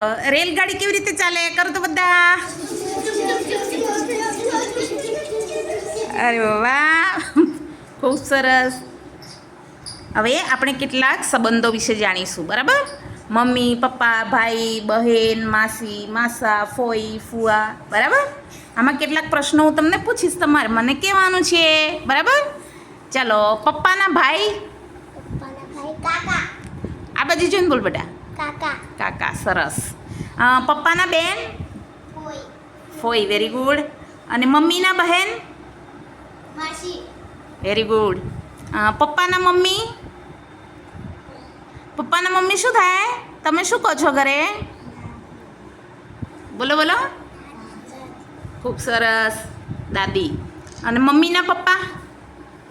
રેલગાડી કેવી રીતે ચાલે કરો તો બધા. અરે વાહ, ખૂબ સરસ. હવે આપણે કેટલાક સંબંધો વિશે જાણીશું, બરાબર? મમ્મી, પપ્પા, ભાઈ, બહેન, માસી, માસા, ફોઈ, ફુવા, બરાબર? આમાં કેટલાક પ્રશ્નો હું તમને પૂછીશ, તમારે મને કહેવાનું છે, બરાબર? ચાલો, પપ્પાના ભાઈ. કાકા. આ બાજુ જોઈને બોલ બેટા. કાકા. કાકા, સરસ. પપ્પાના બેન. ફોઈ. ફોઈ, વેરી ગુડ. અને મમ્મીના બહેન. માસી. Very good. પપ્પાના મમ્મી. પપ્પાના મમ્મી શું થાય? તમે શું કહો છો ઘરે? બોલો બોલો. ખૂબ સરસ. દાદી. અને મમ્મીના પપ્પા.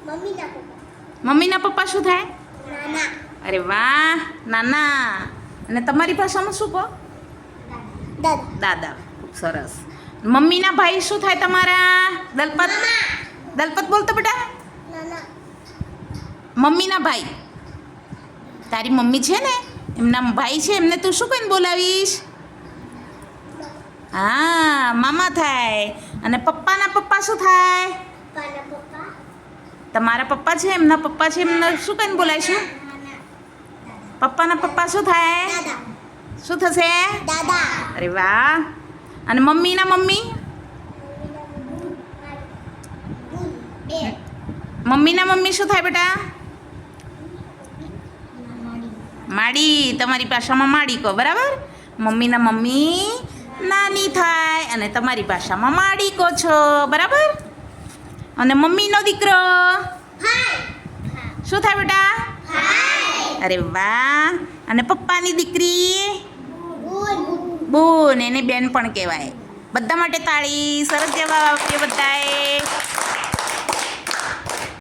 મમ્મીના પપ્પા. મમ્મીના પપ્પા શું થાય? નાના. અરે વાહ, નાના. અને તમારી ભાષામાં શું કહો? દાદા. દાદા. ખૂબ સરસ. મમ્મીના ભાઈ શું થાય તમારા? દલપત. દલપત બોલતો બેટા. નાના. મમ્મીના ભાઈ. તારી મમ્મી છે ને, એમના ભાઈ છે, એમને તું શું કહીને બોલાવીશ? હા, મામા થાય. અને પપ્પાના પપ્પા શું થાય? પપ્પાના પપ્પા. તમારા પપ્પા છે, એમના પપ્પા છે, એમને શું કહીને બોલાવીશું? પપ્પાના પપ્પા શું થાય? દાદા. શું થશે? દાદા. અરે વાહ. અને મમ્મીના મમ્મી. બે. મમ્મીના મમ્મી શું થાય બેટા? માડી. તમારી ભાષામાં માડી કહો, બરાબર? મમ્મીના મમ્મી નાની થાય અને તમારી ભાષામાં માડી કહો છો, બરાબર? અને મમ્મીનો દીકરો શું થાય બેટા? અરે વાહ. અને પપ્પાની દીકરી. બૂન. એને બેન પણ કહેવાય. બધા માટે તાળી. સરસ જવાબ આપ્યો બધાએ.